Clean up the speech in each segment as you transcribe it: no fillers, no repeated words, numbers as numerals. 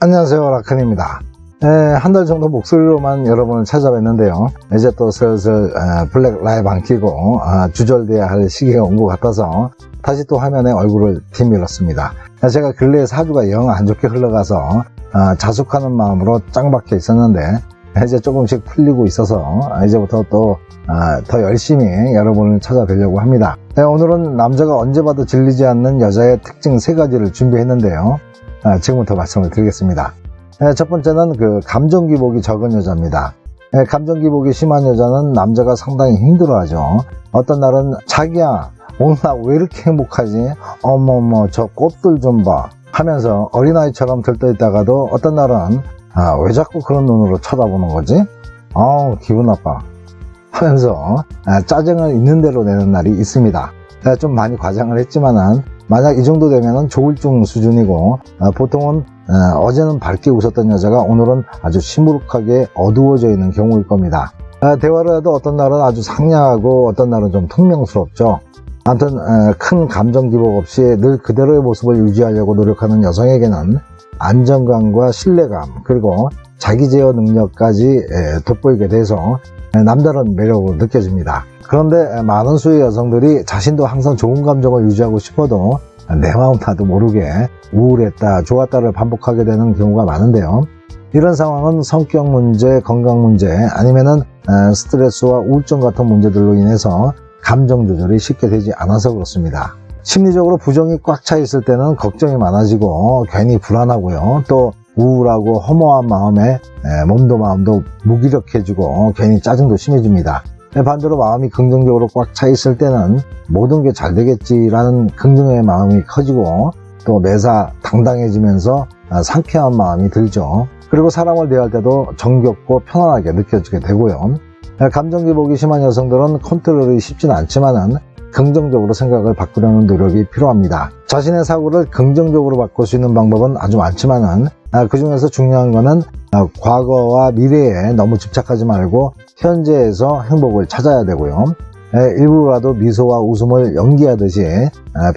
안녕하세요, 라큰입니다. 한 달 정도 목소리로만 여러분을 찾아뵀는데요. 이제 또 슬슬 블랙 라이브 안 끼고 주절돼야 할 시기가 온 것 같아서 다시 또 화면에 얼굴을 뒤밀었습니다. 제가 근래에 사주가 영 안 좋게 흘러가서 자숙하는 마음으로 짱 박혀 있었는데 이제 조금씩 풀리고 있어서 이제부터 또 더 열심히 여러분을 찾아뵈려고 합니다. 오늘은 남자가 언제 봐도 질리지 않는 여자의 특징 3가지를 준비했는데요. 지금부터 말씀을 드리겠습니다. 첫 번째는 감정 기복이 적은 여자입니다. 감정 기복이 심한 여자는 남자가 상당히 힘들어하죠. 어떤 날은 자기야 오늘 나 왜 이렇게 행복하지? 어머머 저 꽃들 좀 봐 하면서 어린아이처럼 들떠있다가도 어떤 날은 왜 자꾸 그런 눈으로 쳐다보는 거지? 기분 나빠 하면서 짜증을 있는 대로 내는 날이 있습니다. 좀 많이 과장을 했지만은 만약 이 정도 되면은 조울증 수준이고 보통은 어제는 밝게 웃었던 여자가 오늘은 아주 시무룩하게 어두워져 있는 경우일 겁니다. 대화를 해도 어떤 날은 아주 상냥하고 어떤 날은 좀 퉁명스럽죠. 아무튼 큰 감정 기복 없이 늘 그대로의 모습을 유지하려고 노력하는 여성에게는 안정감과 신뢰감 그리고 자기 제어 능력까지 돋보이게 돼서 남다른 매력으로 느껴집니다. 그런데 많은 수의 여성들이 자신도 항상 좋은 감정을 유지하고 싶어도 내 마음 나도 모르게 우울했다 좋았다를 반복하게 되는 경우가 많은데요. 이런 상황은 성격 문제, 건강 문제 아니면은 스트레스와 우울증 같은 문제들로 인해서 감정 조절이 쉽게 되지 않아서 그렇습니다. 심리적으로 부정이 꽉 차 있을 때는 걱정이 많아지고 괜히 불안하고요. 또 우울하고 허무한 마음에 몸도 마음도 무기력해지고 괜히 짜증도 심해집니다. 반대로 마음이 긍정적으로 꽉 차 있을 때는 모든 게 잘 되겠지라는 긍정의 마음이 커지고 또 매사 당당해지면서 상쾌한 마음이 들죠. 그리고 사람을 대할 때도 정겹고 편안하게 느껴지게 되고요. 감정 기복이 심한 여성들은 컨트롤이 쉽지는 않지만은 긍정적으로 생각을 바꾸려는 노력이 필요합니다. 자신의 사고를 긍정적으로 바꿀 수 있는 방법은 아주 많지만은 그 중에서 중요한 거는 과거와 미래에 너무 집착하지 말고 현재에서 행복을 찾아야 되고요. 일부라도 미소와 웃음을 연기하듯이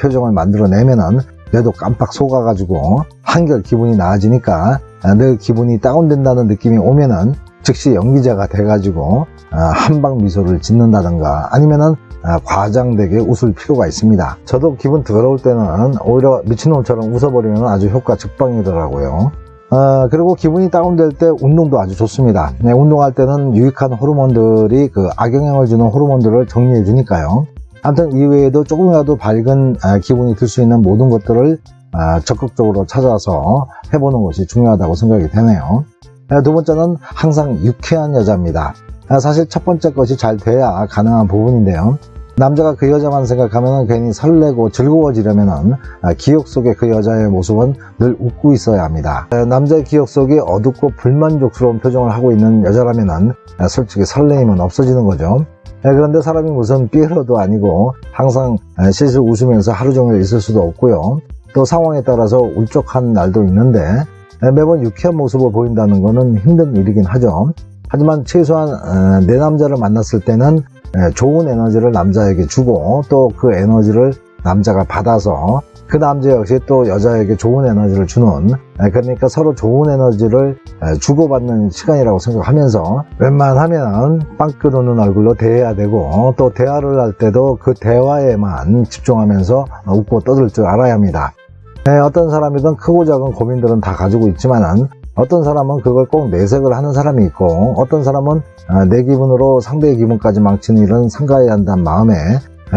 표정을 만들어내면은 뇌도 깜빡 속아가지고 한결 기분이 나아지니까 늘 기분이 다운된다는 느낌이 오면은 즉시 연기자가 돼가지고 한방 미소를 짓는다던가 아니면은 과장되게 웃을 필요가 있습니다. 저도 기분 더러울 때는 오히려 미친놈처럼 웃어버리면 아주 효과 즉방이더라고요. 그리고 기분이 다운될 때 운동도 아주 좋습니다. 운동할 때는 유익한 호르몬들이 악영향을 주는 호르몬들을 정리해 주니까요. 아무튼 이외에도 조금이라도 밝은 기분이 들 수 있는 모든 것들을 적극적으로 찾아서 해보는 것이 중요하다고 생각이 되네요. 두 번째는 항상 유쾌한 여자입니다. 사실 첫 번째 것이 잘 돼야 가능한 부분인데요. 남자가 그 여자만 생각하면 괜히 설레고 즐거워지려면 기억 속에 그 여자의 모습은 늘 웃고 있어야 합니다. 남자의 기억 속에 어둡고 불만족스러운 표정을 하고 있는 여자라면 솔직히 설레임은 없어지는 거죠. 그런데 사람이 무슨 삐에로도 아니고 항상 실실 웃으면서 하루 종일 있을 수도 없고요. 또 상황에 따라서 울적한 날도 있는데 매번 유쾌한 모습을 보인다는 것은 힘든 일이긴 하죠. 하지만 최소한 내 남자를 만났을 때는 좋은 에너지를 남자에게 주고 또 그 에너지를 남자가 받아서 그 남자 역시 또 여자에게 좋은 에너지를 주는 그러니까 서로 좋은 에너지를 주고받는 시간이라고 생각하면서 웬만하면 빵 끓는 얼굴로 대해야 되고 또 대화를 할 때도 그 대화에만 집중하면서 웃고 떠들 줄 알아야 합니다. 어떤 사람이든 크고 작은 고민들은 다 가지고 있지만은 어떤 사람은 그걸 꼭 내색을 하는 사람이 있고 어떤 사람은 내 기분으로 상대의 기분까지 망치는 일은 삼가해야 한다는 마음에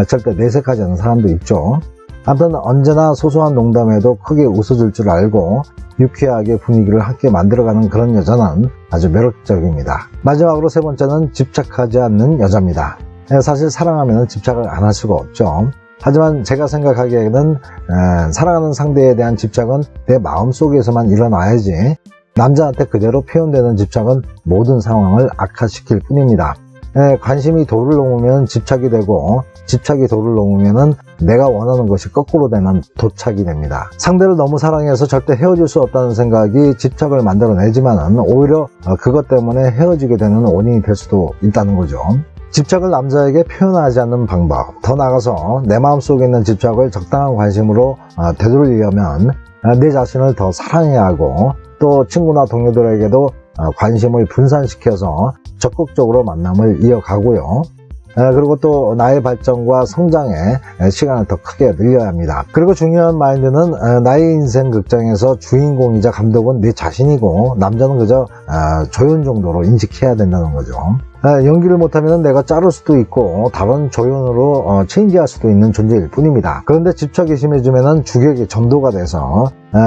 절대 내색하지 않는 사람도 있죠. 아무튼 언제나 소소한 농담에도 크게 웃어줄 줄 알고 유쾌하게 분위기를 함께 만들어가는 그런 여자는 아주 매력적입니다. 마지막으로 세 번째는 집착하지 않는 여자입니다. 사실 사랑하면 집착을 안 할 수가 없죠. 하지만 제가 생각하기에는 사랑하는 상대에 대한 집착은 내 마음속에서만 일어나야지 남자한테 그대로 표현되는 집착은 모든 상황을 악화시킬 뿐입니다. 관심이 도를 넘으면 집착이 되고 집착이 도를 넘으면 내가 원하는 것이 거꾸로 되는 도착이 됩니다. 상대를 너무 사랑해서 절대 헤어질 수 없다는 생각이 집착을 만들어내지만 오히려 그것 때문에 헤어지게 되는 원인이 될 수도 있다는 거죠. 집착을 남자에게 표현하지 않는 방법, 더 나아가서 내 마음속에 있는 집착을 적당한 관심으로 되돌리려면 내 자신을 더 사랑해야 하고, 또 친구나 동료들에게도 관심을 분산시켜서 적극적으로 만남을 이어가고요. 그리고 또 나의 발전과 성장에 시간을 더 크게 늘려야 합니다. 그리고 중요한 마인드는 나의 인생 극장에서 주인공이자 감독은 내 자신이고, 남자는 그저 조연 정도로 인식해야 된다는 거죠. 연기를 못하면 내가 자를 수도 있고 다른 조연으로 체인지할 수도 있는 존재일 뿐입니다. 그런데 집착이 심해지면 주객이 전도가 돼서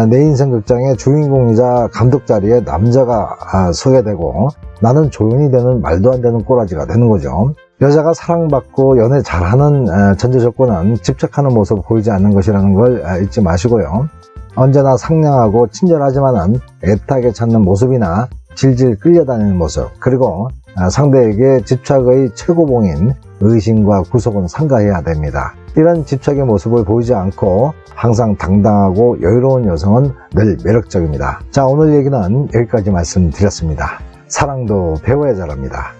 내 인생 극장의 주인공이자 감독 자리에 남자가 서게 되고, 나는 조연이 되는 말도 안 되는 꼬라지가 되는 거죠. 여자가 사랑받고 연애 잘하는 전제 조건은 집착하는 모습을 보이지 않는 것이라는 걸 잊지 마시고요. 언제나 상냥하고 친절하지만은 애타게 찾는 모습이나 질질 끌려다니는 모습, 그리고 상대에게 집착의 최고봉인 의심과 구속은 삼가해야 됩니다. 이런 집착의 모습을 보이지 않고 항상 당당하고 여유로운 여성은 늘 매력적입니다. 자, 오늘 얘기는 여기까지 말씀드렸습니다. 사랑도 배워야 잘합니다.